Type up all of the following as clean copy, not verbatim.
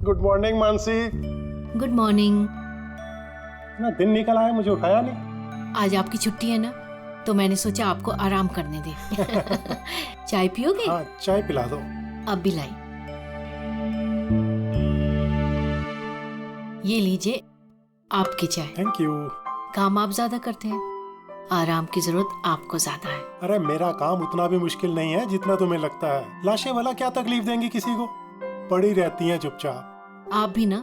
Good morning Mansi. Good morning. ना दिन निकल आया, मुझे उठाया नहीं। आज आपकी छुट्टी है ना, तो मैंने सोचा आपको आराम करने दे। चाय पियोगे? हाँ, चाय पिला दो। अब भी लाई। ये लीजिए आपकी चाय। Thank you. काम आप ज्यादा करते हैं, आराम की जरूरत आपको ज्यादा है। अरे मेरा काम उतना भी मुश्किल नहीं है जितना तुम्हें लगता है। लाशें भला क्या तकलीफ देंगी किसी को, पड़ी रहती हैं चुपचाप। आप भी ना?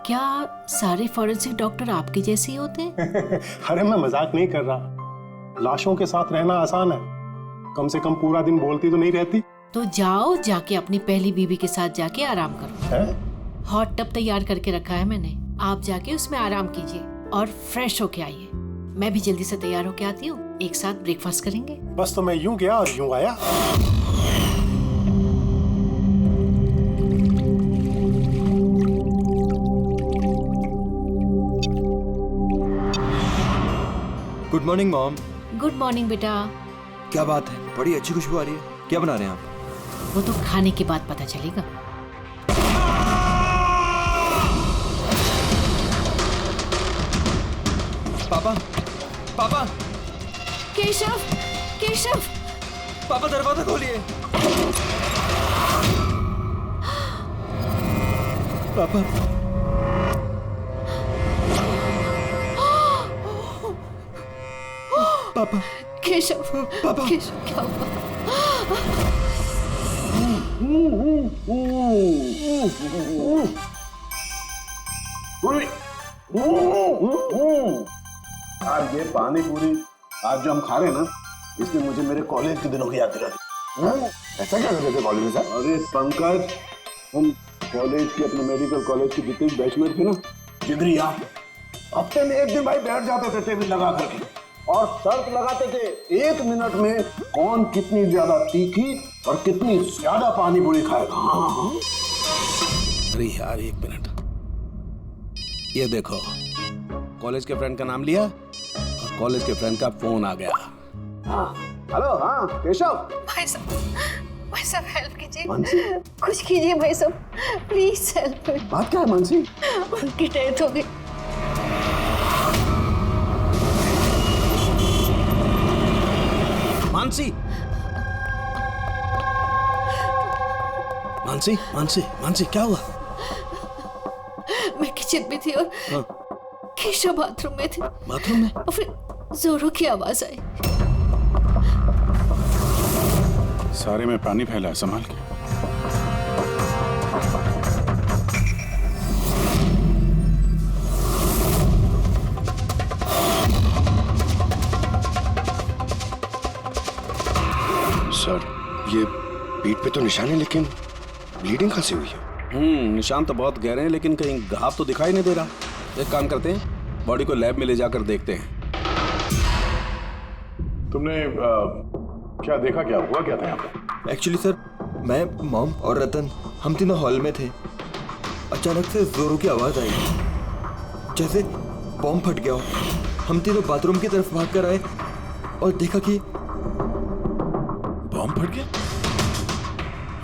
क्या सारे फॉरेंसिक डॉक्टर आपके जैसे ही होते हैं? अरे मैं मजाक नहीं कर रहा। लाशों के साथ रहना आसान है, कम से कम पूरा दिन बोलती तो नहीं रहती। तो जाओ, जाके अपनी पहली बीवी के साथ जाके आराम करो। है? हॉट टब तैयार करके रखा है मैंने, आप जाके उसमें आराम कीजिए और फ्रेश होके आइए। मैं भी जल्दी से तैयार होके आती हूँ, एक साथ ब्रेकफास्ट करेंगे। बस तो मैं यूं गया और यूं आया। Good morning mom. Good morning बेटा। क्या बात है, बड़ी अच्छी खुशबू आ रही है। क्या बना रहे हैं आप? वो तो खाने के बाद पता चलेगा। पापा, पापा, केशव, केशव। पापा दरवाजा खोलिए। पापा, पापा, केशव, पापा। केशव क्या हुआ? यार ये पानी पूरी आज जो हम खा रहे हैं ना, इसने मुझे मेरे कॉलेज के दिनों की याद दिला दी। ऐसा क्या करते थे कॉलेज में सर? अरे पंकज, हम कॉलेज की अपने मेडिकल कॉलेज के जितने बैचमेट थे ना, जिगरी यार, हफ्ते में एक दिन भाई बैठ जाते थे टेबल लगा करके और शर्त लगाते थे 1 मिनट में कौन कितनी ज्यादा तीखी और कितनी ज्यादा पानी पूरी खाएगा। हाँ हाँ। अरे यार 1 मिनट, ये देखो कॉलेज के फ्रेंड का नाम लिया और कॉलेज के फ्रेंड का फोन आ गया। हाँ हेलो, हाँ केशव। भाई साहब हेल्प कीजिए, मानसी, कुछ कीजिए भाई साहब, प्लीज हेल्प। बात क्या है मानसी? उनकी डेथ हो गई। मानसी, मानसी, मानसी, मानसी क्या हुआ? मैं किचन में थी और केशव बाथरूम में थे। बाथरूम में? और फिर जोरों की आवाज आई। सारे में पानी फैला है, संभाल के। सर ये पीठ पे तो निशान है, लेकिन ब्लीडिंग कहाँ से हुई है? निशान तो बहुत गहरे हैं, लेकिन कहीं घाव तो दिखाई नहीं दे रहा। एक काम करते हैं, बॉडी को लैब में ले जाकर देखते हैं। तुमने क्या देखा, क्या हुआ क्या था यहाँ पे? एक्चुअली सर, मैं, मॉम और रतन हम तीनों हॉल में थे। अचानक से जोरों की आवाज आई, जैसे बॉम्ब फट गया हो। हम तीनों बाथरूम की तरफ भाग कर आए और देखा कि बॉम्ब फट गया?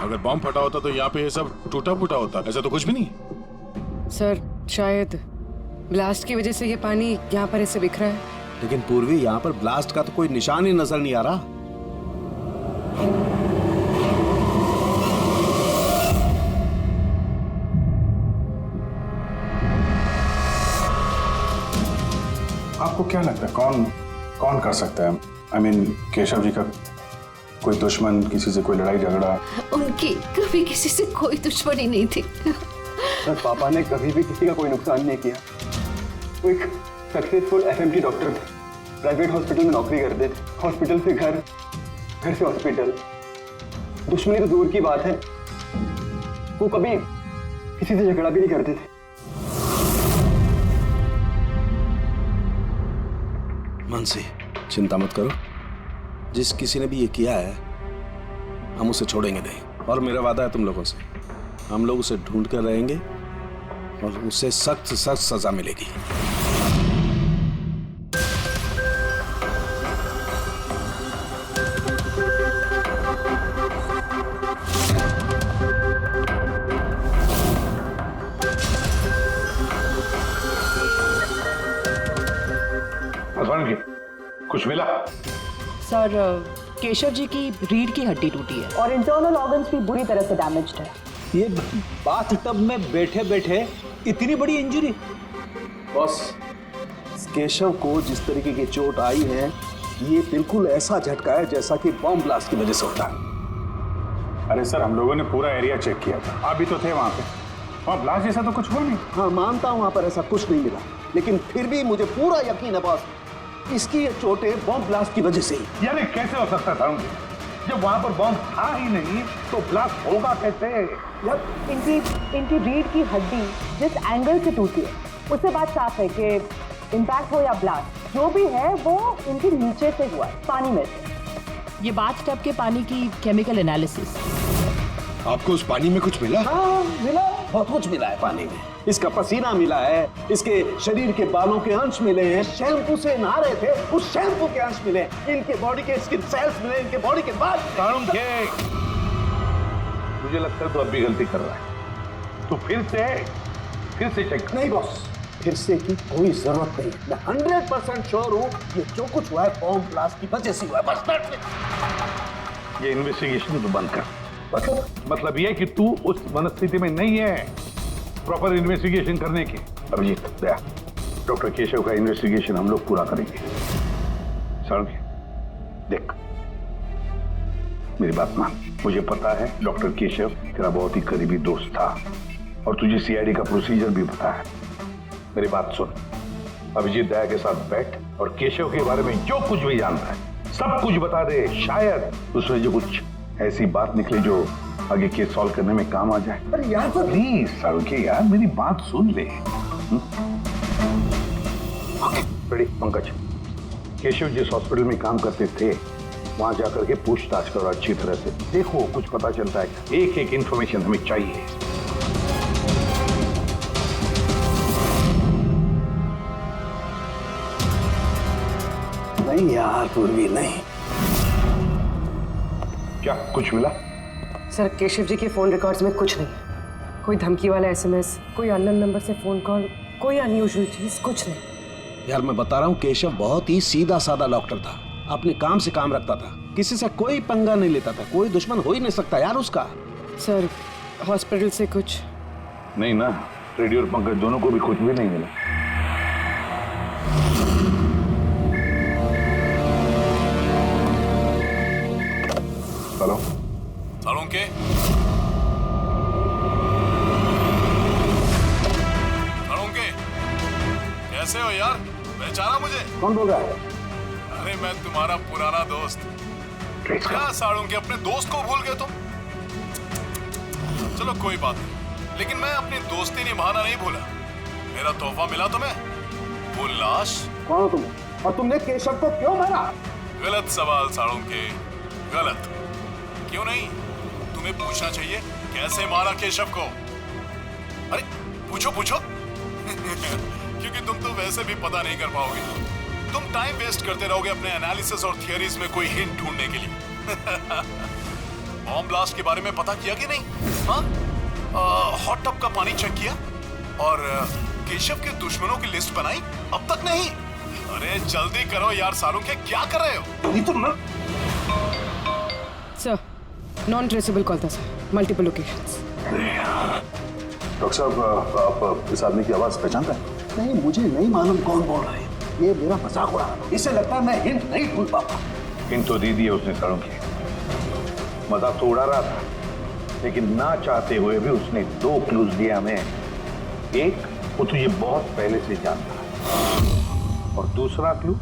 अगर बॉम्ब फटा होता तो यहाँ पे ये सब टूटा फूटा होता, ऐसा तो कुछ भी नहीं। सर शायद ब्लास्ट की वजह से ये पानी यहाँ पर ऐसे बिखरा है। लेकिन पूर्वी, यहाँ पर ब्लास्ट का तो कोई निशान ही नजर नहीं आ रहा। आपको क्या लगता है कौन कर सकता है? I mean, केशव जी का कोई दुश्मन, किसी से कोई लड़ाई झगड़ा? उनकी कभी किसी से कोई दुश्मनी नहीं थी। सर पापा ने कभी भी किसी का कोई नुकसान नहीं किया। वो एक सक्सेसफुल एफएमटी डॉक्टर थे, प्राइवेट हॉस्पिटल में नौकरी करते थे। हॉस्पिटल से घर, घर से हॉस्पिटल। दुश्मनी तो दूर की बात है, वो कभी किसी से झगड़ा भी नहीं करते थे। मानसी चिंता मत करो, जिस किसी ने भी ये किया है हम उसे छोड़ेंगे नहीं। और मेरा वादा है तुम लोगों से, हम लोग उसे ढूंढ कर रहेंगे और उसे सख्त से सख्त सजा मिलेगी। सर, केशव जी की रीढ़ की हड्डी टूटी है और इंटरनल ऑर्गन्स भी बुरी तरह से डैमेज्ड है। ये बाथटब में बैठे बैठे इतनी बड़ी इंजरी। बॉस, केशव को जिस तरीके की चोट आई है ये बिल्कुल ऐसा झटका है जैसा कि बॉम्ब ब्लास्ट की वजह से होता है। अरे सर, हम लोगों ने पूरा एरिया चेक किया था, आप भी तो थे वहाँ पे। वहाँ ब्लास्ट जैसा तो कुछ हुआ नहीं। हाँ मानता हूँ वहाँ पर ऐसा कुछ नहीं मिला, लेकिन फिर भी मुझे पूरा यकीन है बॉस, इसकी ये चोटें बॉम्ब ब्लास्ट की वजह से ही। यानी कैसे हो सकता था जब वहाँ पर बॉम्ब था ही नहीं तो ब्लास्ट होगा कैसे? यार इनकी रीढ़ की हड्डी जिस एंगल से टूटी है उससे बात साफ है कि इम्पैक्ट हो या ब्लास्ट जो भी है वो इनके नीचे से हुआ है, पानी में से। ये बाथटब के पानी की केमिकल एनालिसिस। आपको उस पानी में कुछ मिला? हाँ मिला, बहुत कुछ मिला है पानी में। इसका पसीना मिला है, इसके शरीर के बालों के अंश मिले हैं, शैम्पू से नहा रहे थे उस शैम्पू के अंश मिले, इनके बॉडी के स्किन सेल्स मिले, इनके बॉडी के बाद। मुझे लगता है तो अब भी गलती कर रहा है, तो फिर से चेक। नहीं बॉस, फिर से की कोई जरूरत नहीं, मैं 100% श्योर हूँ ये जो कुछ हुआ है बॉम्ब ब्लास्ट की वजह से हुआ है, बस। ये इन्वेस्टिगेशन तो बंद कर। मतलब ये कि तू उस मनस्थिति में नहीं है प्रॉपर इन्वेस्टिगेशन करने की। अभिजीत, दया, डॉक्टर केशव का इन्वेस्टिगेशन हम लोग पूरा करेंगे। साळुंखे, देख मेरी बात मान, मुझे पता है डॉक्टर केशव तेरा बहुत ही करीबी दोस्त था और तुझे सीआईडी का प्रोसीजर भी पता है। मेरी बात सुन, अभिजीत दया के साथ बैठ और केशव के बारे में जो कुछ भी जानता है सब कुछ बता दे। शायद उसमें जो कुछ ऐसी बात निकले जो आगे केस सॉल्व करने में काम आ जाए। अरे यार तो प्लीज साळुंखे यार, मेरी बात सुन ले। रेडी पंकज, केशव जिस हॉस्पिटल में काम करते थे वहां जाकर के पूछताछ करो अच्छी तरह से, देखो कुछ पता चलता है। एक एक इंफॉर्मेशन हमें चाहिए। नहीं यार पूर्वी, नहीं। क्या कुछ मिला? सर, केशव जी के फोन रिकॉर्ड्स में कुछ नहीं, कोई धमकी वाला एसएमएस, कोई अननोन नंबर से फोन कॉल, कोई अनयूजुअल चीज, कुछ नहीं। यार मैं बता रहा हूँ, केशव बहुत ही सीधा साधा डॉक्टर था, अपने काम से काम रखता था, किसी से कोई पंगा नहीं लेता था, कोई दुश्मन हो ही नहीं सकता यार उसका। सर, हॉस्पिटल से कुछ नहीं ना, रेडी और पंकज दोनों को भी कुछ भी नहीं मिला। हेलो साळुंखे, साळुंखे कैसे हो यार? पहचाना मुझे? कौन बोल रहा है? अरे मैं तुम्हारा पुराना दोस्त। क्या साळुंखे, अपने दोस्त को भूल गए तुम? चलो कोई बात नहीं, लेकिन मैं अपनी दोस्ती निभाना नहीं भूला। मेरा तोहफा मिला तुम्हें, वो लाश। कौन हो तुम और तुमने केशव को क्यों मारा? गलत सवाल साळुंखे, गलत। क्यों नहीं? तुम्हें पूछना चाहिए कैसे मारा केशव को। अरे पूछो पूछो। क्योंकि तुम तो वैसे भी पता नहीं कर पाओगे, तुम टाइम वेस्ट करते रहोगे अपने एनालिसिस और थियरीज में कोई हिंट ढूंढने के लिए। बॉम्ब ब्लास्ट के बारे में पता किया कि नहीं? हाँ, हॉट टब का पानी चेक किया और केशव के दुश्मनों की लिस्ट बनाई? अब तक नहीं? अरे जल्दी करो यार साळुंखे, क्या कर रहे हो? सर, नॉन ट्रेसेबल कॉल था सर, मल्टीपल लोकेशंस। डॉक्टर साहब, आप इस आदमी की आवाज पहचानते हैं? नहीं, मुझे नहीं मालूम कौन बोल रहा है, ये मेरा मजाक उड़ा रहा है। इससे लगता है मैं हिंट नहीं ढूंढ पाता। हिंट तो दे दिया उसने साळुंखे, मजाक तो उड़ा रहा था, लेकिन ना चाहते हुए भी उसने 2 क्लूज दिया हमें। एक, वो तुझे बहुत पहले से जानता है, और दूसरा क्लू,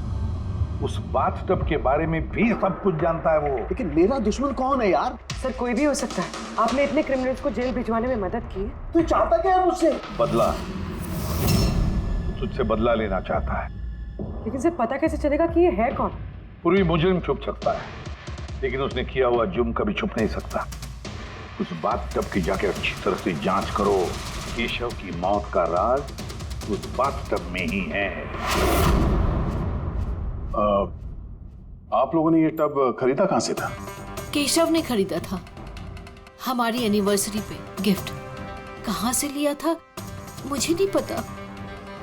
उस बाथटब के बारे में भी सब कुछ जानता है वो। लेकिन मेरा दुश्मन कौन है यार? सर, कोई भी हो सकता है। आपने इतने क्रिमिनल्स को जेल भिजवाने में मदद की, तू चाहता क्या है मुझसे? बदला, तुझसे बदला लेना चाहता है। लेकिन सर, पता कैसे चलेगा कि ये है कौन? पूर्वी मुजरिम छुप सकता है, लेकिन उसने किया हुआ जुर्म कभी छुप नहीं सकता। उस बाथटब की जाके अच्छी तरह से जांच करो, केशव की मौत का राज उस बाथटब में ही है। आप लोगों ने ये टब खरीदा कहां से था? केशव ने खरीदा था, हमारी एनिवर्सरी पे गिफ्ट। कहाँ से लिया था मुझे नहीं पता।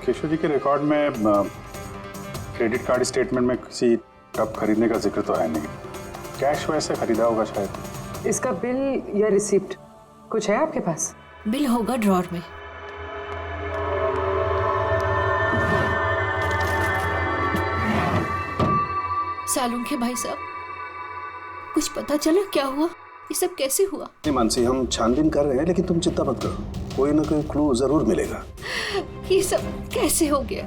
केशव जी के रिकॉर्ड में क्रेडिट कार्ड स्टेटमेंट में किसी टब खरीदने का जिक्र तो है नहीं। कैश वैसे खरीदा होगा शायद। इसका बिल या रिसिप्ट कुछ है आपके पास? बिल होगा ड्रॉर में। सालुंखे भाई साहब, कुछ पता चला क्या हुआ? ये सब कैसे हुआ? नहीं मानसी, हम छानबीन कर रहे हैं, लेकिन तुम चिंता मत करो, कोई ना कोई क्लू जरूर मिलेगा। ये सब कैसे हो गया?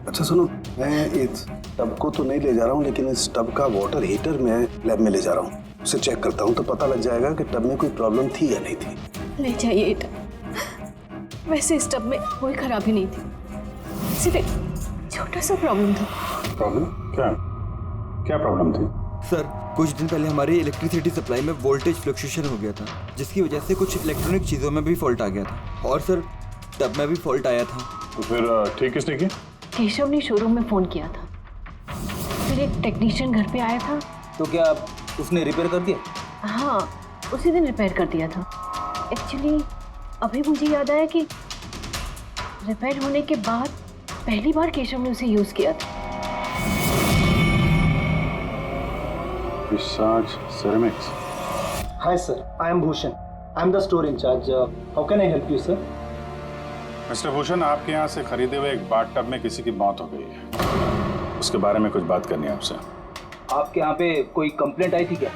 अच्छा सुनो, मैं इस टब को तो नहीं ले जा रहा हूँ, लेकिन इस टब का वाटर हीटर मैं लैब में ले जा रहा हूँ। उसे चेक करता हूँ तो पता लग जाएगा कि टब में कोई प्रॉब्लम थी या नहीं थी। ले जाइए ये टब। वैसे इस टब में कोई खराबी नहीं थी, सिर्फ एक छोटा सा प्रॉब्लम था। प्रॉब्लम क्या? क्या प्रॉब्लम थी? सर, कुछ दिन पहले हमारी इलेक्ट्रिसिटी सप्लाई में वोल्टेज फ्लक्चुएशन हो गया था, जिसकी वजह से कुछ इलेक्ट्रॉनिक चीज़ों में भी फॉल्ट आ गया था। और सर, टब में भी फॉल्ट आया था। तो फिर ठीक किसने किया? केशव ने शोरूम में फ़ोन किया था, फिर एक टेक्नीशियन घर पे आया था। तो क्या उसने रिपेयर कर दिया? हाँ, उसी दिन रिपेयर कर दिया था। एक्चुअली अभी मुझे याद आया कि रिपेयर होने के बाद पहली बार केशव ने उसे यूज़ किया था। Visaj Ceramics. Hi sir, I am Bhushan. I am the store in charge. How can I help you, sir? Mister Bhushan, आपके यहाँ से खरीदे हुए एक बाथ टब में किसी की मौत हो गई है। उसके बारे में कुछ बात करनी है आपसे। आपके यहाँ पे कोई कंप्लेंट आई थी क्या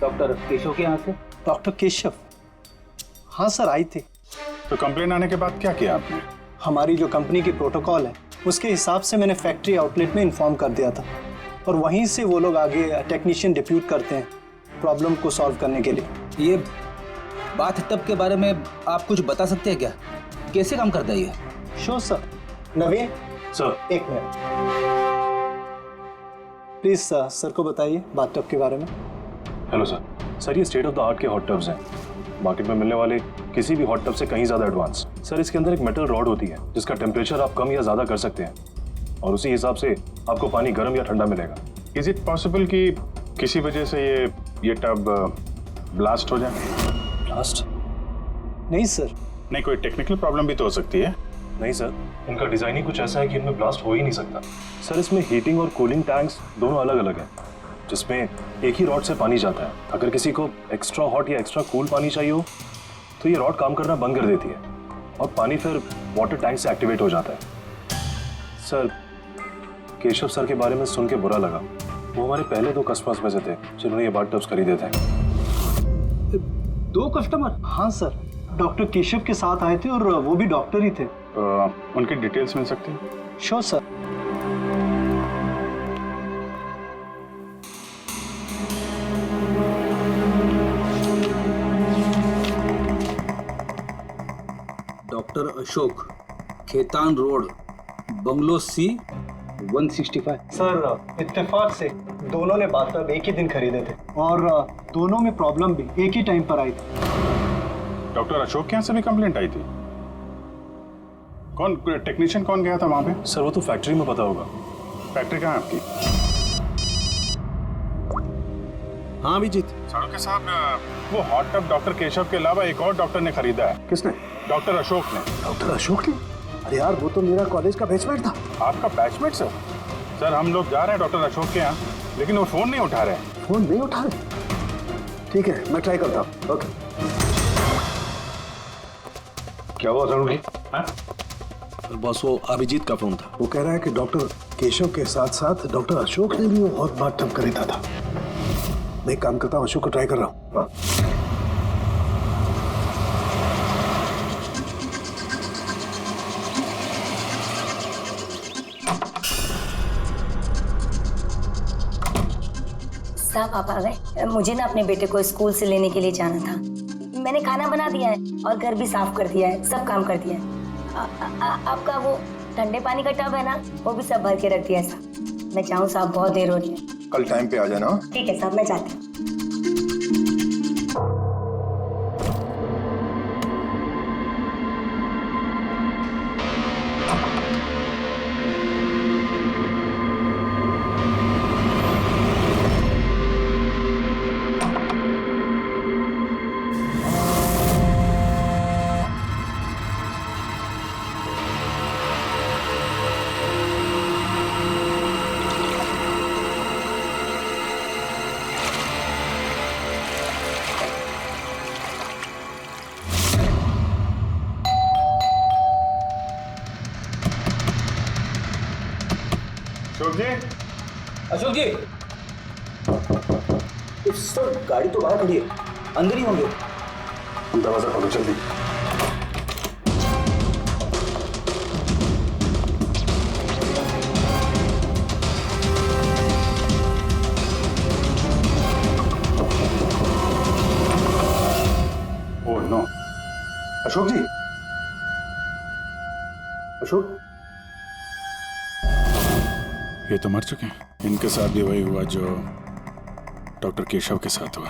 डॉक्टर केशव के यहाँ से? डॉक्टर केशव? हाँ सर, आई थी। तो कंप्लेंट आने के बाद क्या किया आपने? हमारी जो कंपनी की प्रोटोकॉल है उसके हिसाब से मैंने फैक्ट्री आउटलेट में इन्फॉर्म कर दिया था, और वहीं से वो लोग आगे टेक्नीशियन डिप्यूट करते हैं प्रॉब्लम को सॉल्व करने के लिए। ये बाथ टब के बारे में आप कुछ बता सकते हैं क्या? कैसे काम करता है ये? Sure sir. नवीन सर, एक मिनट प्लीज। सर को बताइए बाथ टब के बारे में। Hello sir. सर, ये स्टेट ऑफ द आर्ट के हॉट टब्स हैं, मार्केट में मिलने वाले किसी भी हॉट टब से कहीं ज़्यादा एडवांस। सर, इसके अंदर एक मेटल रॉड होती है जिसका टेम्परेचर आप कम या ज़्यादा कर सकते हैं, और उसी हिसाब से आपको पानी गर्म या ठंडा मिलेगा। इज इट पॉसिबल कि किसी वजह से ये टब ब्लास्ट हो जाए? ब्लास्ट? नहीं सर। नहीं, कोई टेक्निकल प्रॉब्लम भी तो हो सकती है। नहीं सर, इनका डिजाइन ही कुछ ऐसा है कि इनमें ब्लास्ट हो ही नहीं सकता। सर, इसमें हीटिंग और कूलिंग टैंक्स दोनों अलग अलग हैं, जिसमें एक ही रॉड से पानी जाता है। अगर किसी को एक्स्ट्रा हॉट या एक्स्ट्रा कूल पानी चाहिए हो तो ये रॉड काम करना बंद कर देती है और पानी फिर वाटर टैंक से एक्टिवेट हो जाता है। सर, केशव सर के बारे में सुन के बुरा लगा। वो हमारे पहले 2 कस्टमर्स में से थे जिन्होंने ये बाथ टब्स खरीदे थे। 2 कस्टमर? हाँ सर, डॉक्टर केशव के साथ आए थे और वो भी डॉक्टर ही थे। उनकी डिटेल्स मिल सकती है? Sure sir. Doctor Ashok, Khetan road, bungalow C 165। Sir, इत्तेफाक से दोनों ने बाथ टब एक ही दिन खरीदे थे और दोनों में प्रॉब्लम भी एक ही टाइम पर आई थी। डॉक्टर अशोक के यहाँ से भी कंप्लेंट आई थी? कौन टेक्नीशियन कौन गया था वहाँ पे? सर, वो तो फैक्ट्री में पता होगा। फैक्ट्री कहाँ है आपकी? हाँ अभिजीत। साड़ुके साहब, वो हॉट टब डॉक्टर केशव के अलावा एक और डॉक्टर ने खरीदा है। किसने? डॉक्टर अशोक ने। डॉक्टर अशोक ने? अरे यार, वो तो मेरा कॉलेज का बैचमेट था। आपका बैचमेट? सर, सर हम लोग जा रहे हैं डॉक्टर अशोक के यहाँ, लेकिन वो फोन नहीं उठा रहे हैं। फोन नहीं उठा रहे? ठीक है, मैं ट्राई करता हूँ। ओके। क्या हुआ साड़ुके? बस वो अभिजीत का फोन था। वो कह रहा है कि डॉक्टर केशव के साथ साथ डॉक्टर अशोक ने भी वो बहुत बात टब खरीदा था। मैं एक काम करता हूँ, अशोक को ट्राई कर रहा हूँ। साहब, आप आ गए? मुझे ना अपने बेटे को स्कूल से लेने के लिए जाना था। मैंने खाना बना दिया है और घर भी साफ कर दिया है, सब काम कर दिया है। आपका वो ठंडे पानी का टब है ना, वो भी सब भर के रख दिया है साहब। मैं चाहूँ साहब, बहुत देर हो रही है। कल टाइम पे आ जाना। ठीक है साहब, मैं जाती हूँ। अशोक जी, अशोक जी, सर गाड़ी तो बाहर खड़ी है, अंदर ही होंगे। दरवाजा खोलो जल्दी। ओह नो, अशोक जी, अशोक, ये तो मर चुके हैं। इनके साथ भी वही हुआ जो डॉक्टर केशव के साथ हुआ।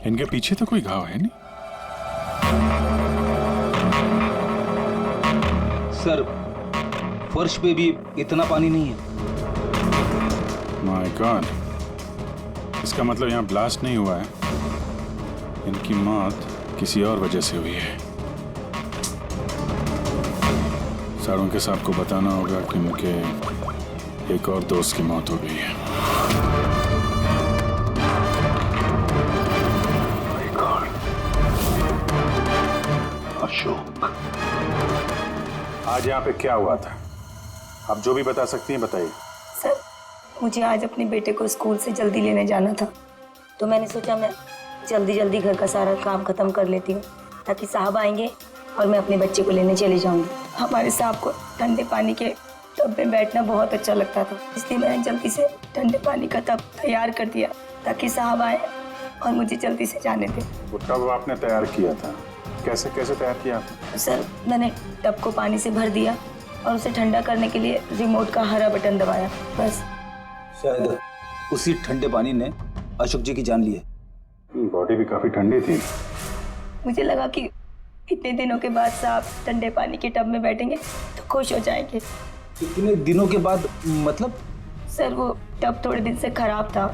इनके पीछे तो कोई घाव है नहीं। सर फर्श पे भी इतना पानी नहीं है। माय गॉड, इसका मतलब यहाँ ब्लास्ट नहीं हुआ है, इनकी मौत किसी और वजह से हुई है। सारों के साहब को बताना होगा कि उनके एक और दोस्त की मौत हो गई है। अशोक, आज यहाँ पे क्या हुआ था? आप जो भी बता सकती हैं बताइए। सर मुझे आज अपने बेटे को स्कूल से जल्दी लेने जाना था, तो मैंने सोचा मैं जल्दी जल्दी घर का सारा काम खत्म कर लेती हूँ ताकि साहब आएंगे और मैं अपने बच्चे को लेने चली जाऊंगी। हमारे साहब को ठंडे पानी के टब में बैठना बहुत अच्छा लगता था, इसलिए मैंने जल्दी से ठंडे पानी का टब तैयार कर दिया ताकि साहब आए और मुझे जल्दी से जाने दें। वो टब आपने तैयार किया था, कैसे कैसे तैयार किया था? सर मैंने टब को पानी से भर दिया और उसे ठंडा करने के लिए रिमोट का हरा बटन दबाया, बस। शायद उसी ठंडे पानी ने अशोक जी की जान ली है। बॉडी भी काफी ठंडी थी। मुझे लगा कि इतने दिनों के बाद साहब ठंडे पानी के टब में बैठेंगे तो खुश हो जाएंगे। इतने दिनों के बाद मतलब? सर वो टब थोड़े दिन से खराब था,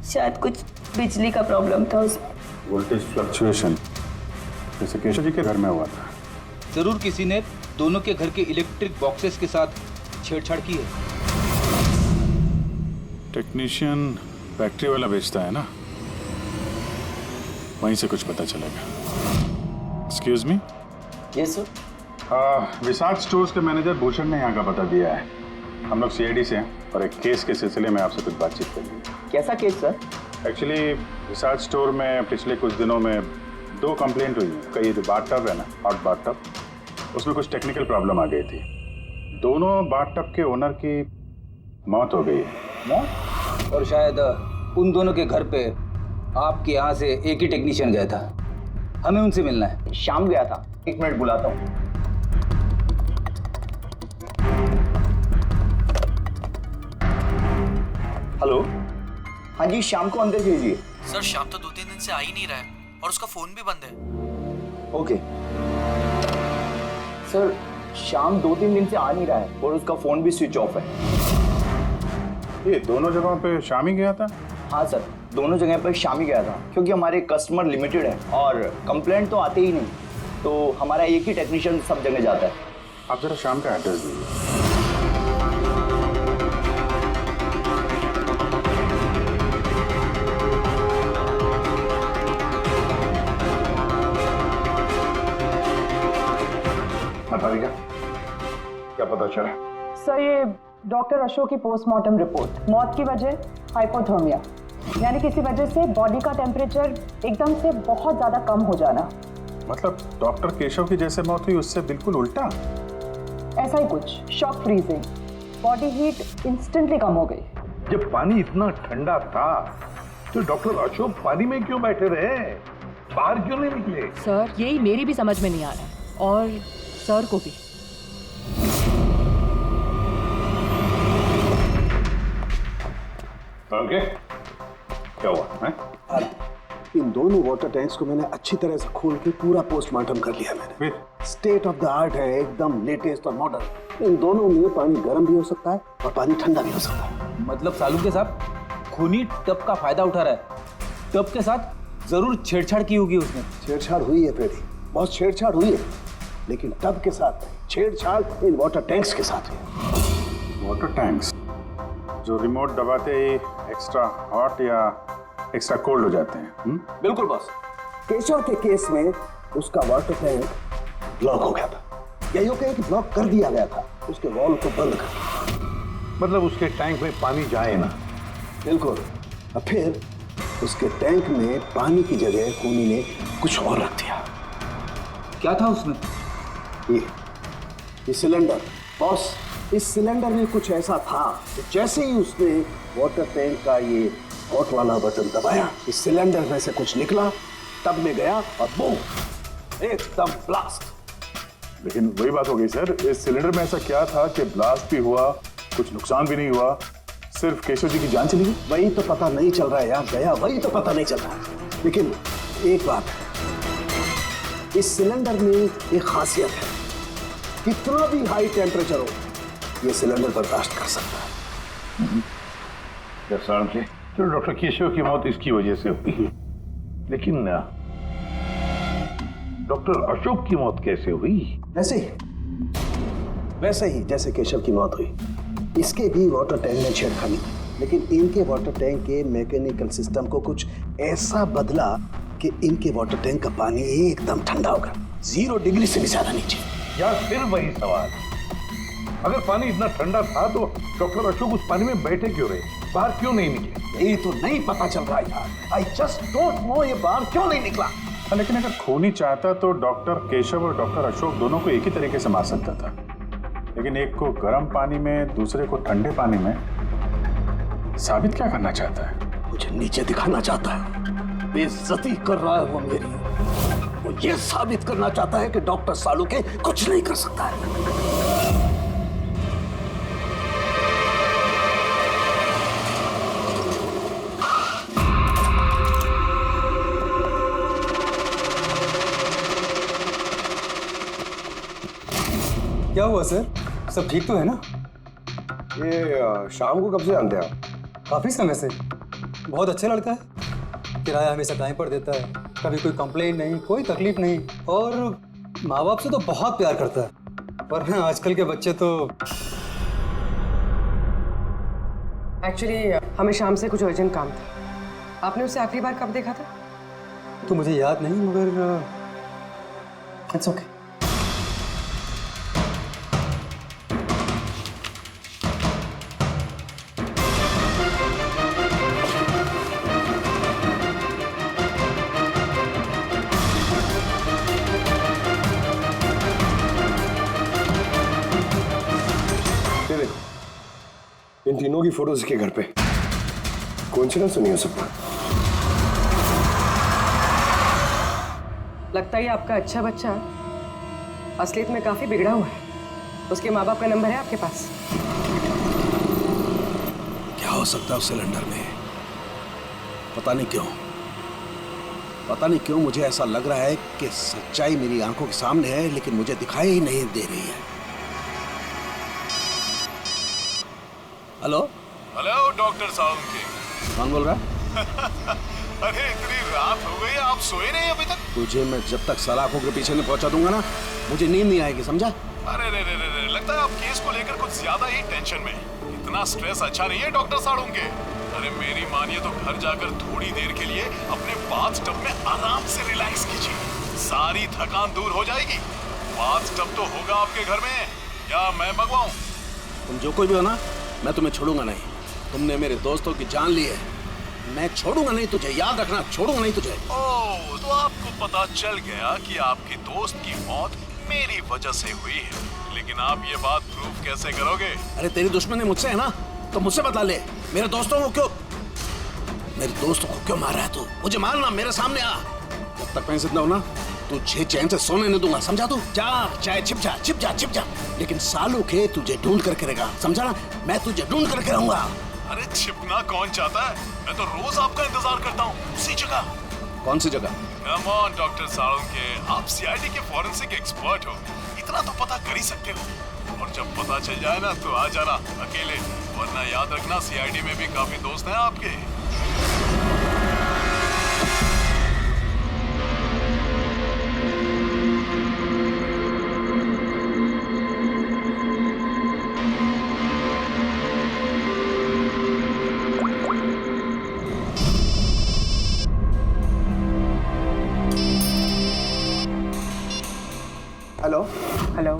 शायद कुछ बिजली का प्रॉब्लम था उसमें। वोल्टेज फ्लक्चुएशन, जैसे केशव जी के घर में हुआ था। जरूर किसी ने दोनों के घर के इलेक्ट्रिक बॉक्सेस के साथ छेड़छाड़ की है। टेक्नीशियन फैक्ट्री वाला बेचता है ना, वहीं से कुछ पता चलेगा। Excuse me. Yes sir. Vishal stores के मैनेजर भूषण ने यहाँ का पता दिया है। हम लोग सीआईडी से हैं और एक केस के सिलसिले में आपसे कुछ बातचीत करनी है। कैसा केस सर? एक्चुअली विशाल स्टोर में पिछले कुछ दिनों में 2 कंप्लेंट हुई है। कई जो बाथटब है ना, हॉट बाथटब, उसमें कुछ टेक्निकल प्रॉब्लम आ गई थी। दोनों बाथटब के ओनर की मौत हो गई है। मौत? और शायद उन दोनों के घर पे आपके यहाँ से एक ही टेक्नीशियन गया था, हमें उनसे मिलना है। शाम गया था, 1 मिनट बुलाता हूँ। हेलो, हाँ जी, शाम को अंदर भेजिए। सर शाम तो 2-3 दिन से आ ही नहीं रहा है और उसका फोन भी बंद है। ओके सर, शाम 2-3 दिन से आ नहीं रहा है और उसका फोन भी स्विच ऑफ है। ये दोनों जगहों पे शाम ही गया था? हाँ सर, दोनों जगह पर शाम ही गया था, क्योंकि हमारे कस्टमर लिमिटेड है और कंप्लेंट तो आते ही नहीं, तो हमारा एक ही टेक्नीशियन सब जगह जाता है। आप जरा शाम का एड्रेस दीजिए। बताइएगा क्या पता चला? सर ये डॉक्टर अशोक की पोस्टमार्टम रिपोर्ट, मौत की वजह हाइपोथर्मिया, यानी किसी वजह से बॉडी का टेम्परेचर एकदम से बहुत ज्यादा कम हो जाना। मतलब डॉक्टर केशव की जैसे मौत हुई उससे बिल्कुल उल्टा? ऐसा ही कुछ, shock freezing, body heat instantly कम हो गई। जब पानी इतना ठंडा था तो डॉक्टर अशोक पानी में क्यों बैठे रहे, बाहर क्यों नहीं निकले? सर यही मेरी भी समझ में नहीं आ रहा, और सर को भी। ओके, क्या हुआ है? इन दोनों वाटर टैंक्स को मैंने अच्छी तरह से खोल के पूरा पोस्टमार्टम कर लिया मैंने। स्टेट ऑफ द आर्ट है, एकदम लेटेस्ट और मॉडर्न। इन दोनों में पानी गर्म भी हो सकता है और पानी ठंडा भी हो सकता है। मतलब सालू के साथ खूनी टब का फायदा उठा रहा है। टब के साथ जरूर छेड़छाड़ की होगी उसने। छेड़छाड़ हुई है पेड़ी, बहुत छेड़छाड़ हुई है, लेकिन टब के साथ छेड़छाड़ इन वाटर टैंक्स के साथ है। वाटर टैंक्स जो रिमोट दबाते ही एक्स्ट्रा हॉट या एक्स्ट्रा कोल्ड हो जाते हैं। बिल्कुल बॉस। केशव के केस में उसका वाटर टैंक ब्लॉक हो गया था। या यूं कहें कि ब्लॉक कर दिया गया था, उसके वॉल को बंद कर दिया। मतलब उसके टैंक में पानी जाए ना। बिल्कुल। अब फिर उसके टैंक में पानी की जगह खूनी ने कुछ और रख दिया। क्या था उसमें? ये सिलेंडर। बॉस, इस सिलेंडर में कुछ ऐसा था कि जैसे ही उसने वाटर टैंक का ये हॉट वाला बटन दबाया, इस सिलेंडर में से कुछ निकला, टब में गया और बूम, एकदम ब्लास्ट। लेकिन वही बात हो गई सर, इस सिलेंडर में ऐसा क्या था कि ब्लास्ट भी हुआ, कुछ नुकसान भी नहीं हुआ, सिर्फ केशव जी की जान चली गई? वही तो पता नहीं चल रहा है यार गया, वही तो पता नहीं चल रहा है। लेकिन एक बात है, इस सिलेंडर में एक खासियत है, कितना भी हाई टेम्परेचर हो ये सिलेंडर बर्दाश्त कर सकता है। तो डॉक्टर केशव की मौत इसकी वजह से हुई, लेकिन डॉक्टर अशोक की मौत कैसे हुई? वैसे ही जैसे केशव की मौत हुई, इसके भी वाटर टैंक में छेड़खानी थी, लेकिन इनके वाटर टैंक के मैकेनिकल सिस्टम को कुछ ऐसा बदला कि इनके वाटर टैंक का पानी एकदम ठंडा होगा, 0 डिग्री से भी ज्यादा नीचे। यार फिर वही सवाल, अगर पानी इतना ठंडा था तो डॉक्टर अशोक उस पानी में बैठे क्यों रहे, बाहर क्यों नहीं निकले? यही तो नहीं पता चल रहा यार। आई जस्ट डोंट नो ये बाहर क्यों नहीं निकला। लेकिन अगर खूनी चाहता तो डॉक्टर केशव और डॉक्टर अशोक दोनों को एक ही तरीके से मार सकता था, लेकिन एक को गर्म पानी में, दूसरे को ठंडे पानी में। साबित क्या करना चाहता है? मुझे नीचे दिखाना चाहता है, बेइज्जती कर रहा है वो मेरी। वो ये साबित करना चाहता है कि डॉक्टर सालुके कुछ नहीं कर सकता है। क्या हुआ सर, सब ठीक तो है ना? ये शाम को कब से जानते हैं आप? काफी समय से। बहुत अच्छा लड़का है, किराया हमेशा टाइम पर देता है, कभी कोई कंप्लेंट नहीं, कोई तकलीफ नहीं, और माँ बाप से तो बहुत प्यार करता है। पर ना आजकल के बच्चे तो। एक्चुअली हमें शाम से कुछ अर्जेंट काम था। आपने उसे आखिरी बार कब देखा था? तो मुझे याद नहीं, मगर इट्स ओके। इन तीनों की फोटोज के घर पे। कोइंसिडेंस तो नहीं हो सकता। लगता है आपका अच्छा बच्चा असलियत में काफी बिगड़ा हुआ है। उसके माँ बाप का नंबर है आपके पास? क्या हो सकता है उस सिलेंडर में? पता नहीं क्यों मुझे ऐसा लग रहा है कि सच्चाई मेरी आंखों के सामने है, लेकिन मुझे दिखाई ही नहीं दे रही है। Hello doctor Saluke. कौन बोल रहा है? अरे इतनी रात हो गई, आप सोए नहीं अभी तक? तुझे मैं जब तक सलाखों के पीछे नहीं पहुंचा दूंगा ना, मुझे नींद नहीं आएगी, समझा? अरे रे, लगता है आप केस को लेकर कुछ ज्यादा ही टेंशन में। इतना स्ट्रेस अच्छा नहीं है डॉक्टर सालुके। अरे मेरी मानिए तो घर जाकर थोड़ी देर के लिए अपने बाथटब में आराम से रिलैक्स कीजिए, सारी थकान दूर हो जाएगी। बाथटब तो होगा आपके घर में, या मैं मंगवाऊं? तुम जो कोई भी हो ना, मैं तुम्हें छोड़ूंगा नहीं। तुमने मेरे दोस्तों की जान ली है, मैं छोड़ूंगा नहीं तुझे, याद रखना, छोड़ूंगा नहीं तुझे। ओह, तो आपको पता चल गया कि आपके दोस्त की मौत मेरी वजह से हुई है, लेकिन आप ये बात प्रूव कैसे करोगे? अरे तेरी दुश्मनी मुझसे है ना, तो मुझसे बता ले। मेरे दोस्तों को क्यों मार रहा है तू? मुझे मारना, मेरे सामने आ। जब तक मैं जिंदा हूं ना, तुझे चैन से सोने नहीं दूंगा, समझा तू? जा, चाहे छिप जा, लेकिन सालुके तुझे ढूंढ करके रहेगा, समझा ना? मैं तुझे ढूंढ करके रहूंगा। अरे छिपना कौन चाहता है? मैं तो रोज आपका इंतजार करता हूँ, उसी जगह। कौन सी जगह? कम ऑन डॉक्टर सालुके, आप सीआईडी के फॉरेंसिक एक्सपर्ट हो, इतना तो पता कर ही सकते हो। और जब पता चल जाए ना तो आ जाना अकेले, वरना याद रखना सीआईडी में भी काफी दोस्त हैं आपके। Hello,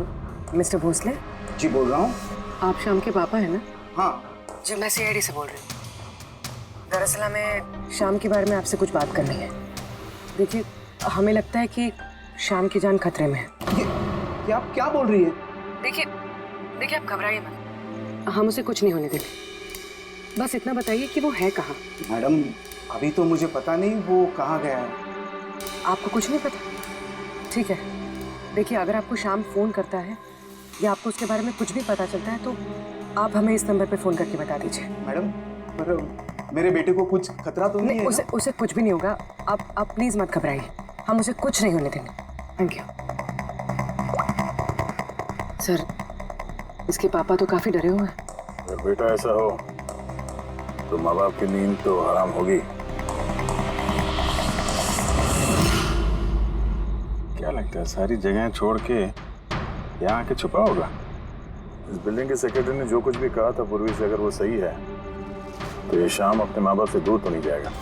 mister Bhosle? जी बोल रहा हूँ। आप शाम के पापा हैं ना? हाँ जी, मैं सीआईडी से बोल रही हूँ। दरअसल हमें शाम के बारे में आपसे कुछ बात करनी है। देखिए, हमें लगता है कि शाम की जान खतरे में है। ये आप क्या बोल रही है? देखिए आप घबराइए मत, हम उसे कुछ नहीं होने देंगे। बस इतना बताइए कि वो है कहाँ? मैडम अभी तो मुझे पता नहीं वो कहाँ गया है। आपको कुछ नहीं पता? ठीक है, देखिए अगर आपको शाम फोन करता है या आपको उसके बारे में कुछ भी पता चलता है तो आप हमें इस नंबर पे फोन करके बता दीजिए। मैडम पर मेरे बेटे को कुछ खतरा तो नहीं है? उसे कुछ भी नहीं होगा। आप प्लीज मत घबराइए, हम उसे कुछ नहीं होने देंगे। Thank you sir. इसके पापा तो काफी डरे हुए हैं। अगर बेटा ऐसा हो तो माँ बाप की नींद तो हराम होगी। क्या लगता है सारी जगह छोड़ के यहाँ आके छुपा होगा? इस बिल्डिंग के सेक्रेटरी ने जो कुछ भी कहा था पूर्वी से, अगर वो सही है तो ये शाम अपने माँ बाप से दूर तो नहीं जाएगा।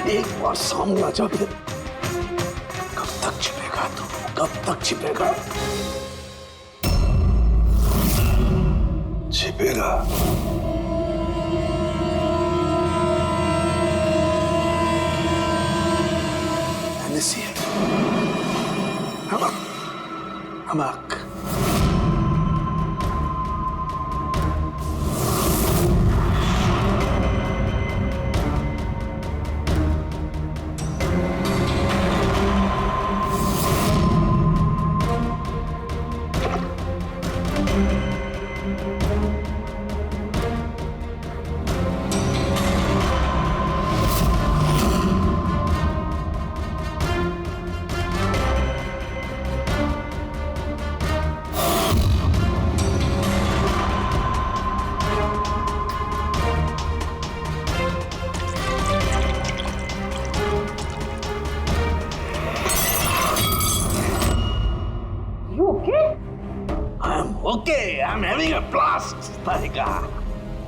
एक बार सामने आ जा फिर कब तक छिपेगा तू? कब तक छिपेगा? छिपेगा। नमक। Okay, I'm having a blast, Tarika.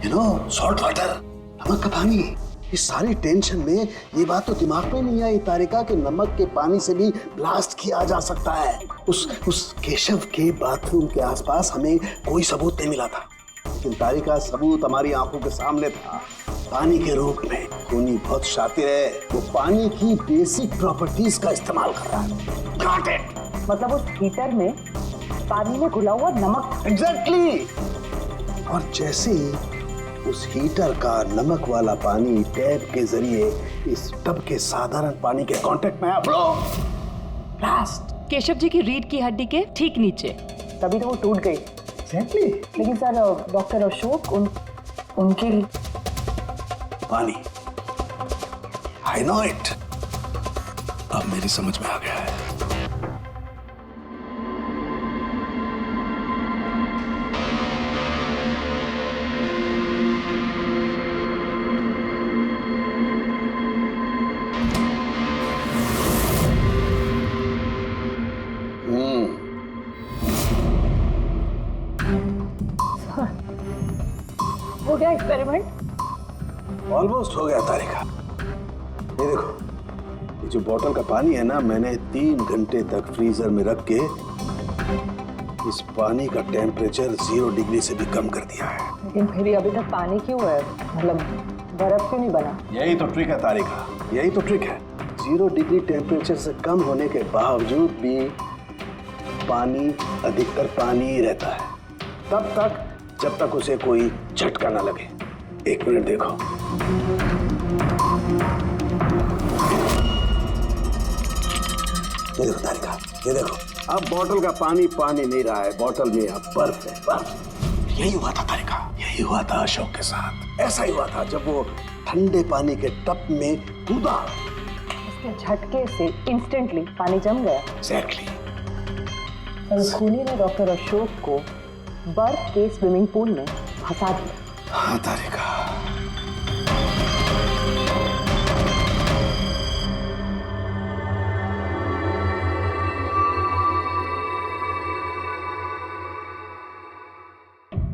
You know, salt water, नमक का पानी। इस सारी टेंशन में ये बात तो दिमाग में नहीं आई तारिका कि नमक के पानी से भी ब्लास्ट किया जा सकता है। उस केशव के बाथरूम के आसपास हमें कोई सबूत नहीं मिला था, लेकिन तारिका सबूत हमारी आंखों के सामने था, पानी के रूप में। खूनी बहुत शातिर है, वो पानी की बेसिक प्रॉपर्टीज का इस्तेमाल कर रहा है। Got it? मतलब उस हीटर में पानी में घुला हुआ नमक। एग्जैक्टली। और जैसे उस हीटर का नमक वाला पानी टैप के जरिए इस टब के साधारण पानी के कांटेक्ट में आया, ब्लास्ट। केशव जी की रीढ़ की हड्डी के ठीक नीचे। तभी तो वो टूट गई। एग्जैक्टली। लेकिन सर डॉक्टर अशोक उनके पानी, आई नो इट। अब मेरी समझ में आ गया है। हो गया एक्सपेरिमेंट? ऑलमोस्ट हो गया तारिका। ये देखो, ये जो बोतल का पानी है ना, मैंने 3 घंटे तक फ्रीजर में रख के इस पानी का टेम्परेचर 0 डिग्री से भी कम कर दिया है। लेकिन फिर अभी तक पानी क्यों है? मतलब बर्फ क्यों नहीं बना? यही तो ट्रिक है तारिका, यही तो ट्रिक है। 0 डिग्री टेम्परेचर से कम होने के बावजूद भी पानी अधिकतर पानी ही रहता है, तब तक जब तक उसे कोई झटका ना लगे। 1 मिनट देखो। ये देखो तारिका, ये देखो, अब बोतल का पानी पानी नहीं रहा है, बोतल में अब बर्फ है, बर्फ। यही हुआ था तारिका, यही हुआ था अशोक के साथ। ऐसा ही हुआ था जब वो ठंडे पानी के टब में कूदा। उसके झटके से इंस्टेंटली पानी जम गया। एग्जैक्टली। और खूनी ने डॉक्टर अशोक को बर्फ के स्विमिंग पूल में फंसा दिया। हाँ तारिका।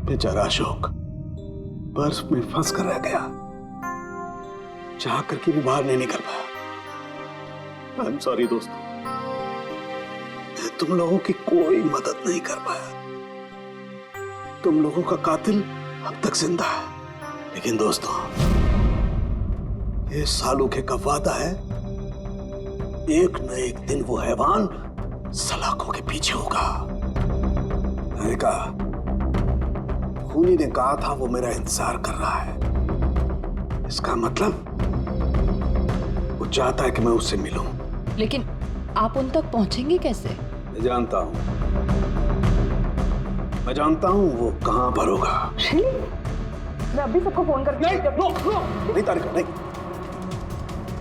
बेचारा अशोक बर्फ में फंस कर रह गया, चाह करके भी बाहर नहीं निकल पाया। आई एम सॉरी दोस्तों, मैं तुम लोगों की कोई मदद नहीं कर पाया। तुम लोगों का कातिल अब तक जिंदा है, लेकिन दोस्तों ये सालूके का वादा है, एक न एक दिन वो हैवान सलाखों के पीछे होगा। मैंने कहा, खूनी ने कहा था वो मेरा इंतजार कर रहा है, इसका मतलब वो चाहता है कि मैं उससे मिलूं। लेकिन आप उन तक पहुंचेंगे कैसे? मैं जानता हूं वो कहां पर होगा। मैं अभी सबको फोन करके नहीं तारिका, नहीं।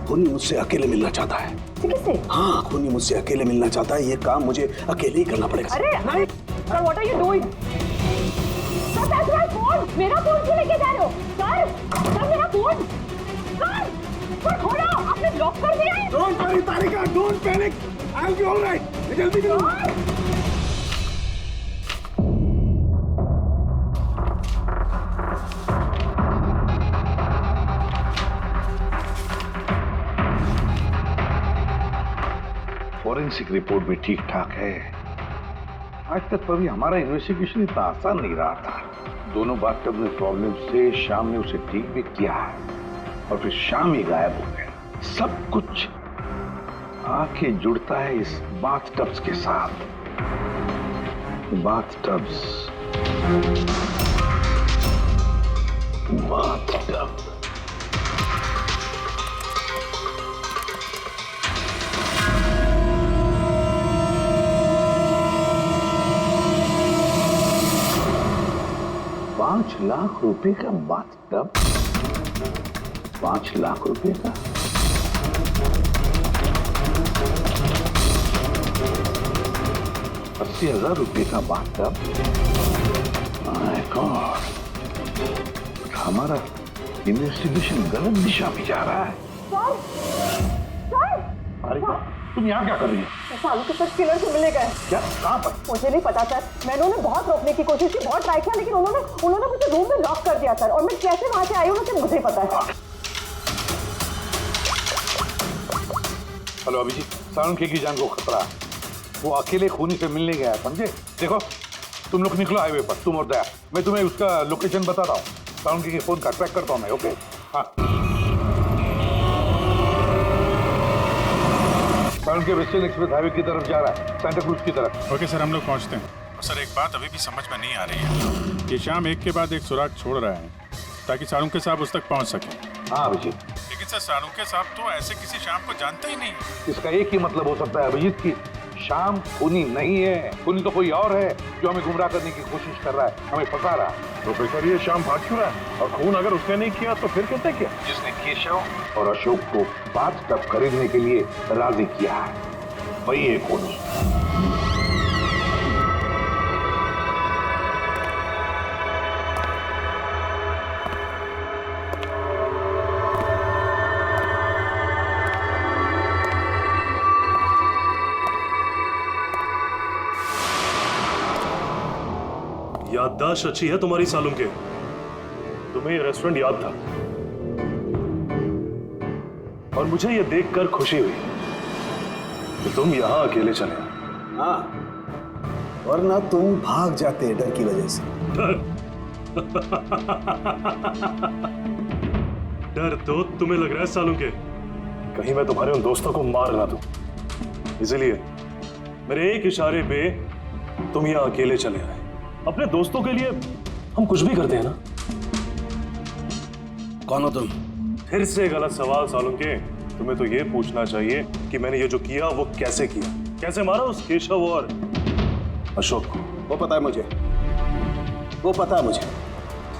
खूनी मुझसे अकेले मिलना चाहता है। किससे? हाँ, खूनी मुझसे अकेले मिलना चाहता है, ये काम मुझे अकेले ही करना पड़ेगा। अरे नहीं, sir what are you doing? Sir that's my phone. मेरा फोन क्यों लेके जा रहे हो? सर मेरा फोन। सर छोड़ो, आपने लॉक कर दिया है। Don't worry Tarika, don't panic, I will be alright. जल्दी करो। फॉरेंसिक रिपोर्ट भी ठीक ठाक है। आज तक कभी हमारा इन्वेस्टिगेशन इतना आसान नहीं रहा था। दोनों बाथटब में प्रॉब्लम से शाम ने उसे ठीक भी किया है और फिर शाम ही गायब हो गया। सब कुछ आके जुड़ता है इस बाथटब्स के साथ। बाथटब्स, बाथटब। $5 लाख का बाथटब, 5 लाख रुपए का। $80,000 का बाथटब। माय गॉड, हमारा इन्वेस्टिगेशन गलत दिशा में जा रहा है। अरे तुम यहाँ क्या कर रही हो? सालू के साथ किलर से मिले गए। क्या? कहाँ पर? मुझे नहीं पता सर, मैंने उन्हें बहुत रोकने की कोशिश की, बहुत ट्राई किया, लेकिन उन्होंने मुझे रूम में लॉक कर दिया सर। और मैं कैसे वहां से आई हूँ ना, मुझे पता है। हेलो अभिजीत, सालुके की जान को खतरा है। वो अकेले खूनी से मिलने गया है, समझे? देखो तुम लोग निकलो हाईवे पर, तुम और दया। मैं तुम्हें उसका लोकेशन बताता हूँ। सालुके के फोन का ट्रैक करता हूँ मैं। ओके? हाँ। सालुके वेस्टर्न एक्सप्रेस हाईवे की तरफ जा रहा है, सांता क्रूज की तरफ। ओके सर, हम लोग पहुंचते हैं। सर एक बात अभी भी समझ में नहीं आ रही है, ये शाम एक के बाद एक सुराग छोड़ रहा है ताकि सालुके साहब उस तक पहुंच सके। हाँ अभिजीत, लेकिन सर सालुके साहब तो ऐसे किसी शाम को जानते ही नहीं। इसका एक ही मतलब हो सकता है अभिजीत की शाम खूनी नहीं है, खूनी तो कोई और है जो हमें गुमराह करने की कोशिश कर रहा है, हमें फंसा रहा है। प्रोफेसर ये शाम भाग क्यों रहा है? और खून अगर उसने नहीं किया तो फिर किसने किया? जिसने केशव और अशोक को बाथटब खरीदने के लिए राजी किया है, वही है खूनी। याददाश्त अच्छी है तुम्हारी सालुके, तुम्हें ये रेस्टोरेंट याद था और मुझे ये देखकर खुशी हुई कि तुम यहाँ अकेले चले आए। हाँ, वरना तुम भाग जाते डर की वजह से। डर तो तुम्हें लग रहा है सालों के, कहीं मैं तुम्हारे उन दोस्तों को मार ना दूं, इसलिए मेरे एक इशारे पे तुम यहाँ अकेले चले आए। अपने दोस्तों के लिए हम कुछ भी करते हैं ना। कौन हो तुम? फिर से गलत सवाल सालों के। तुम्हें तो ये पूछना चाहिए कि मैंने ये जो किया वो कैसे किया, कैसे मारा उस केशव और अशोक को। वो पता है मुझे, वो पता है मुझे।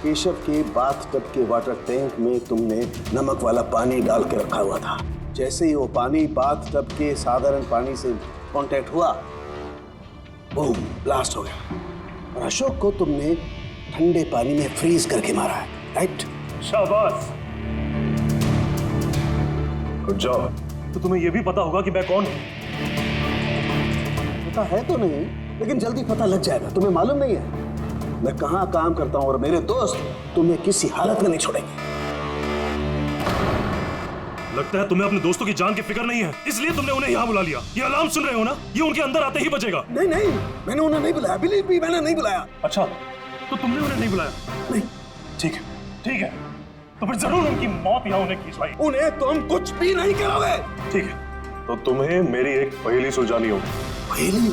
केशव के बाथटब के वाटर टैंक में तुमने नमक वाला पानी डाल के रखा हुआ था। जैसे ही वो पानी बाथटब के साधारण पानी से कांटेक्ट हुआ, बूम, ब्लास्ट हो गया। और अशोक को तुमने ठंडे पानी में फ्रीज करके मारा है, राइट? शाबाश, गुड जॉब। तो तुम्हें यह भी पता होगा कि मैं कौन हूं? पता है तो नहीं, लेकिन जल्दी पता लग जाएगा। तुम्हें मालूम नहीं है मैं कहाँ काम करता हूँ, और मेरे दोस्त तुम्हें किसी हालत में नहीं छोड़ेंगे। लगता है तुम्हें अपने दोस्तों की जान की फिक्र नहीं है, इसलिए तुमने उन्हें यहाँ बुला लिया। ये अलार्म सुन रहे हो ना, ये उनके अंदर आते ही बजेगा। नहीं नहीं, मैंने उन्हें नहीं बुलाया, बिलीव मी, मैंने नहीं बुलाया। अच्छा, तो तुमने उन्हें नहीं बुलाया? नहीं। ठीक है, ठीक है, तो फिर जरूर उनकी मौत यहाँ उन्हें खींचवाई। उन्हें तुम कुछ भी नहीं करोगे। ठीक है, तो तुम्हें मेरी एक पहेली सुलझानी होगी। पहेली?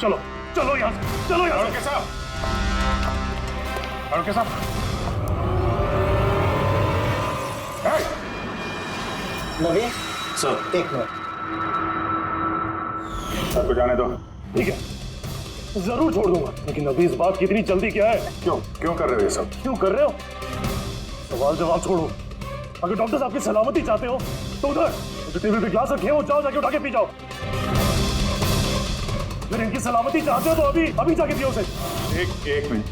चलो चलो यहाँ से, चलो यहाँ से। साहब, नवीन सर, एक मिनट, सबको जाने दो। ठीक है, जरूर छोड़ दूंगा, लेकिन अभी इस बात की इतनी जल्दी क्या है? क्यों क्यों कर रहे हो ये सब? क्यों कर रहे हो? सवाल जवाब छोड़ो। अगर डॉक्टर साहब की सलामती चाहते हो तो उधर जो टेबल पे ग्लास रखे हो, जाओ जाके उठा के पी जाओ। अगर इनकी सलामती चाहते हो तो अभी अभी जाके पियो उसे। एक मिनट।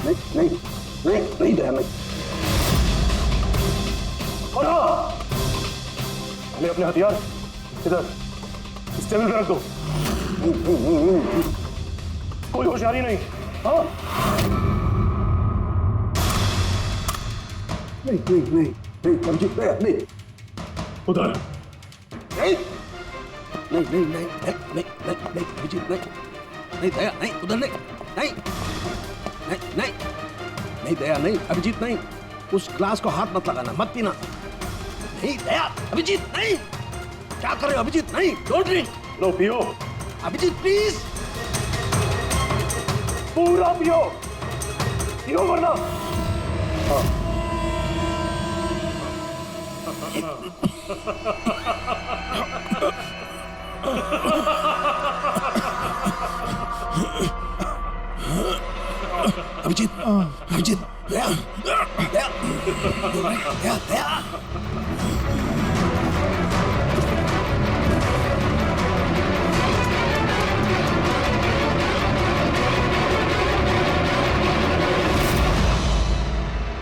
नहीं नहीं नहीं नहीं दया नहीं। और हाँ, पहले अपने हथियार इधर इस टेबल पे रख दो। कोई होशियारी नहीं। हाँ, नहीं नहीं नहीं नहीं समझी, नहीं उधर नहीं नहीं नहीं नहीं नहीं नहीं नहीं अभिजीत नहीं नहीं दया नहीं, उधर नहीं नहीं नहीं नहीं नहीं दया नहीं, अभिजीत नहीं, उस ग्लास को हाथ मत लगाना, मत पीना। नहीं दया, अभिजीत नहीं, क्या कर रहे हो अभिजीत? नहीं, डोंट ड्रिंक। लो पियो अभिजीत प्लीज, पूरा पियो, पियो वरना। हाँ। अभिजीत, अभिजीत, दया, दया, दया, दया।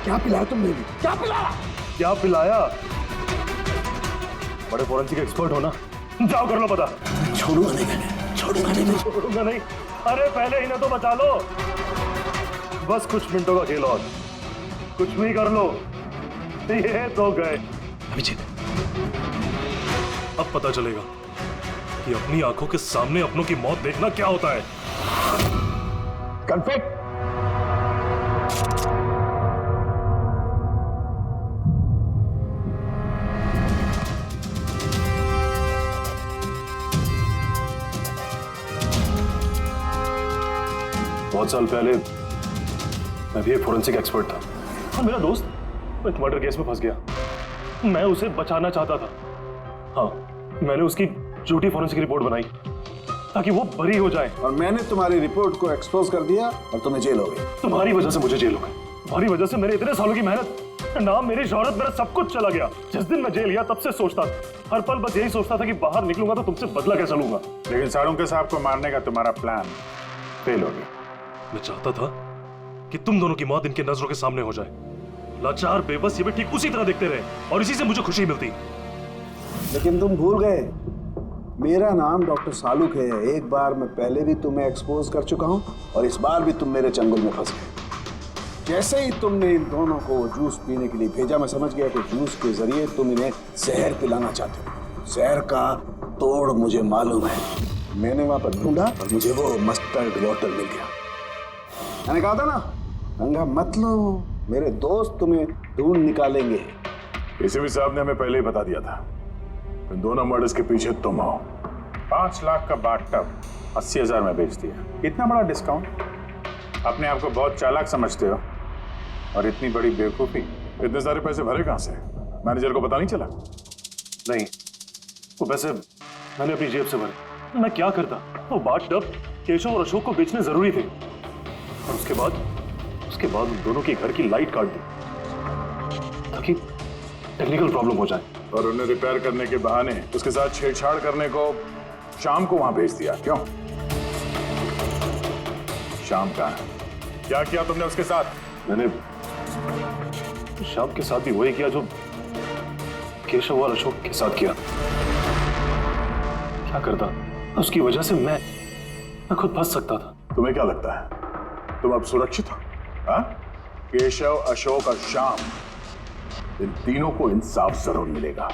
क्या पिलाया तुमने? क्या पिलाया? क्या पिलाया? बड़े फॉरेंसिक एक्सपर्ट हो ना, जाओ कर लो पता। छोड़ूंगा नहीं, मैं छोड़ूंगा नहीं, छोड़ूंगा नहीं। अरे पहले इन्हें तो बचा लो, बस कुछ मिनटों का खेल और, कुछ भी कर लो। ये तो गए। अभिजीत, अब पता चलेगा कि अपनी आंखों के सामने अपनों की मौत देखना क्या होता है। कन्फेक्ट। बहुत साल पहले मैं भी एक फोरेंसिक एक्सपर्ट था, और मेरा दोस्त एक मर्डर केस में फंस गया। मैं उसे बचाना चाहता था। हाँ, मैंने उसकी झूठी फोरेंसिक रिपोर्ट बनाई ताकि वो बरी हो जाए। और मैंने तुम्हारी रिपोर्ट को एक्सपोज कर दिया और तुम्हें जेल हो गई। तुम्हारी वजह से मुझे जेल हो गई। तुम्हारी वजह से मेरे इतने सालों की मेहनत, नाम, मेरी शोहरत, मेरा सब कुछ चला गया। जिस दिन मैं जेल गया तब से सोचता था, हर पल बस यही सोचता था कि बाहर निकलूंगा तो तुमसे बदला कैसे लूंगा। लेकिन साळुंके साहब को मारने का तुम्हारा प्लान फेल हो गया। मैं चाहता था कि तुम दोनों की मौत इनके नजरों के सामने हो जाए। लाचार, बेबस ये भी ठीक उसी तरह देखते रहे, और इसी से मुझे खुशी मिलती। लेकिन तुम भूल गए, मेरा नाम डॉक्टर सालुक है। एक बार मैं पहले भी तुम्हें एक्सपोज कर चुका हूं, और इस बार भी तुम मेरे चंगुल में फंस गए। जैसे ही तुमने इन दोनों को जूस पीने के लिए भेजा, मैं समझ गया कि जूस के जरिए तुम इन्हें जहर पिलाना चाहते हो। शहर का तोड़ मुझे मालूम है। मैंने वहां पर ढूंढा और मुझे वो मस्टर्ड वाटर मिल गया। मैंने कहा था ना, पंगा मत लो, मेरे दोस्त तुम्हें ढूंढ निकालेंगे। एसीपी साहब ने हमें पहले ही बता दिया था, इन दोनों मर्डर्स के पीछे तुम हो। 5 लाख का बाथटब 80,000 में बेच दिया। इतना बड़ा डिस्काउंट? अपने आप को बहुत चालाक समझते हो, और इतनी बड़ी बेवकूफी। इतने सारे पैसे भरे कहां से? मैनेजर को पता नहीं चला? नहीं, वो पैसे मैंने अपनी जेब से भरे। मैं क्या करता? वो बाथटब केशव और अशोक को बेचने जरूरी थे, और उसके बाद उन दोनों के घर की लाइट काट दी ताकि टेक्निकल प्रॉब्लम हो जाए, और उन्हें रिपेयर करने के बहाने उसके साथ छेड़छाड़ करने को शाम को वहां भेज दिया। क्यों? शाम कहाँ है? क्या किया तुमने उसके साथ? मैंने शाम के साथ भी वही किया जो केशव और अशोक के साथ किया। क्या करता? उसकी वजह से मैं खुद फंस सकता था। तुम्हें क्या लगता है तुम अब सुरक्षित हो? हाँ? केशव, अशोक और श्याम, इन तीनों को इंसाफ जरूर मिलेगा।